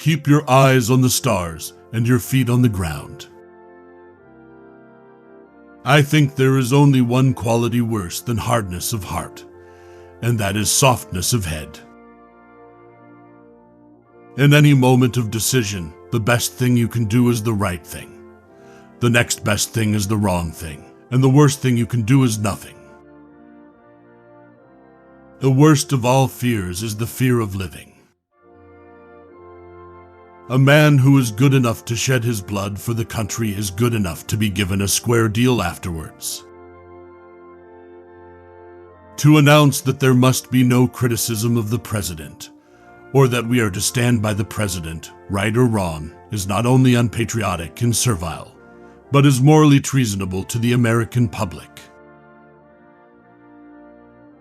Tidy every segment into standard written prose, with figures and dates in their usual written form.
Keep your eyes on the stars and your feet on the ground. I think there is only one quality worse than hardness of heart, and that is softness of head. In any moment of decision, the best thing you can do is the right thing. The next best thing is the wrong thing, and the worst thing you can do is nothing. The worst of all fears is the fear of living. A man who is good enough to shed his blood for the country is good enough to be given a square deal afterwards. To announce that there must be no criticism of the president, or that we are to stand by the president, right or wrong, is not only unpatriotic and servile, but is morally treasonable to the American public.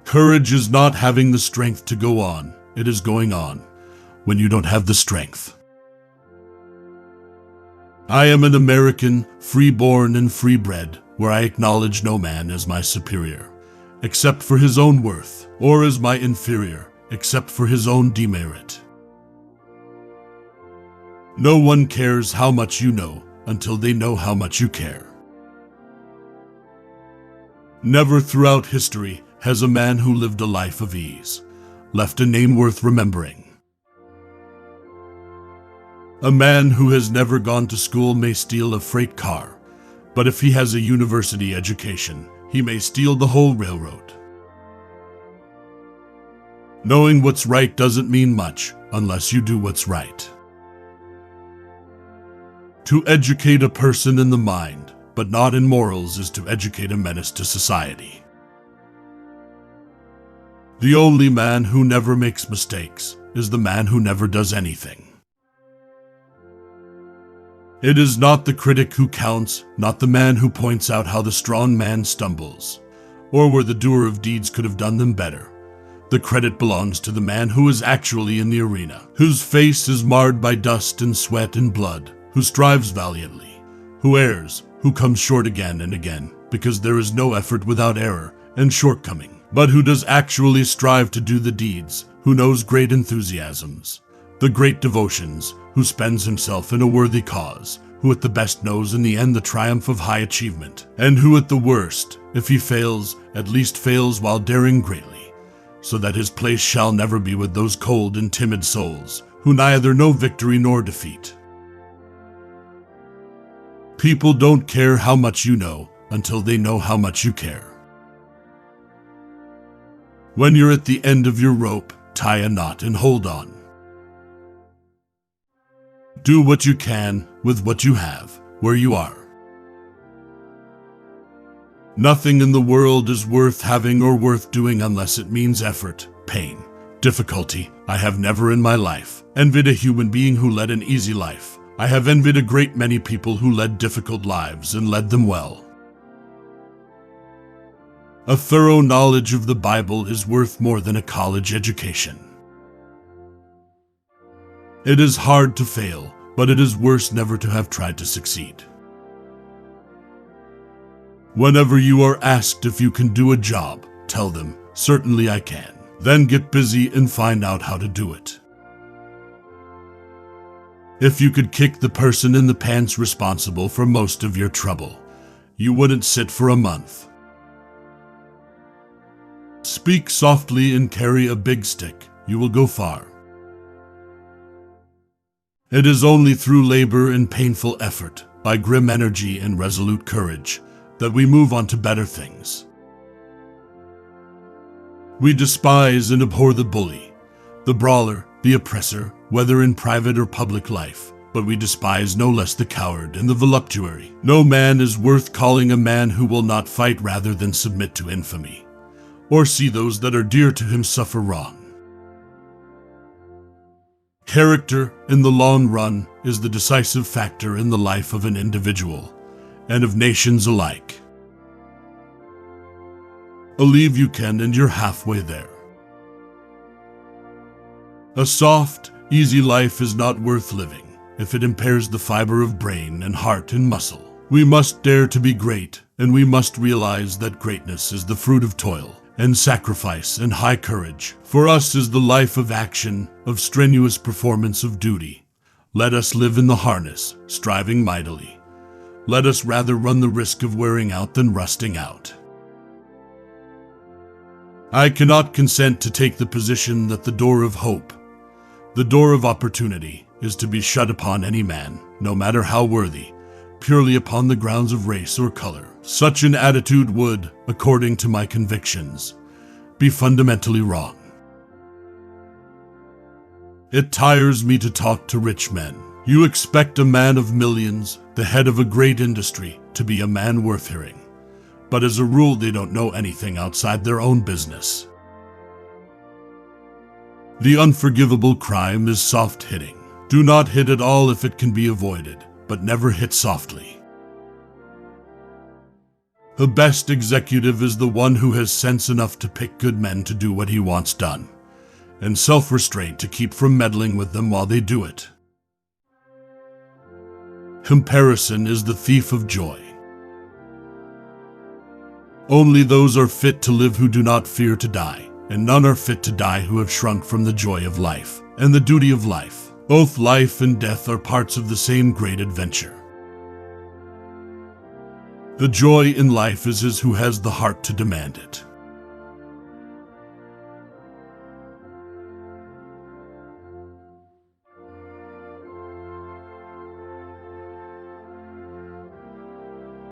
Courage is not having the strength to go on, it is going on when you don't have the strength. I am an American, free-born and free-bred, where I acknowledge no man as my superior, except for his own worth, or as my inferior, except for his own demerit. No one cares how much you know until they know how much you care. Never throughout history has a man who lived a life of ease left a name worth remembering. A man who has never gone to school may steal a freight car, but if he has a university education, he may steal the whole railroad. Knowing what's right doesn't mean much unless you do what's right. To educate a person in the mind, but not in morals, is to educate a menace to society. The only man who never makes mistakes is the man who never does anything. It is not the critic who counts, not the man who points out how the strong man stumbles, or where the doer of deeds could have done them better. The credit belongs to the man who is actually in the arena, whose face is marred by dust and sweat and blood, who strives valiantly, who errs, who comes short again and again, because there is no effort without error and shortcoming, but who does actually strive to do the deeds, who knows great enthusiasms, the great devotions, who spends himself in a worthy cause, who at the best knows in the end the triumph of high achievement, and who at the worst, if he fails, at least fails while daring greatly, so that his place shall never be with those cold and timid souls, who neither know victory nor defeat. People don't care how much you know until they know how much you care. When you're at the end of your rope, tie a knot and hold on. Do what you can with what you have, where you are. Nothing in the world is worth having or worth doing unless it means effort, pain, difficulty. I have never in my life envied a human being who led an easy life. I have envied a great many people who led difficult lives and led them well. A thorough knowledge of the Bible is worth more than a college education. It is hard to fail, but it is worse never to have tried to succeed. Whenever you are asked if you can do a job, tell them, "Certainly I can." Then get busy and find out how to do it. If you could kick the person in the pants responsible for most of your trouble, you wouldn't sit for a month. Speak softly and carry a big stick. You will go far. It is only through labor and painful effort, by grim energy and resolute courage, that we move on to better things. We despise and abhor the bully, the brawler, the oppressor, whether in private or public life, but we despise no less the coward and the voluptuary. No man is worth calling a man who will not fight rather than submit to infamy, or see those that are dear to him suffer wrong. Character, in the long run, is the decisive factor in the life of an individual and of nations alike. Believe you can, and you're halfway there. A soft, easy life is not worth living if it impairs the fiber of brain and heart and muscle. We must dare to be great, and we must realize that greatness is the fruit of toil and sacrifice and high courage. For us is the life of action, of strenuous performance of duty, Let us live in the harness, striving mightily. Let us rather run the risk of wearing out than rusting out. I cannot consent to take the position that the door of hope, the door of opportunity, is to be shut upon any man, no matter how worthy, purely upon the grounds of race or color. Such an attitude would, according to my convictions, be fundamentally wrong. It tires me to talk to rich men. You expect a man of millions, the head of a great industry, to be a man worth hearing. But as a rule, they don't know anything outside their own business. The unforgivable crime is soft hitting. Do not hit at all if it can be avoided, but never hit softly. The best executive is the one who has sense enough to pick good men to do what he wants done, and self-restraint to keep from meddling with them while they do it. Comparison is the thief of joy. Only those are fit to live who do not fear to die, and none are fit to die who have shrunk from the joy of life and the duty of life. Both life and death are parts of the same great adventure. The joy in life is his who has the heart to demand it.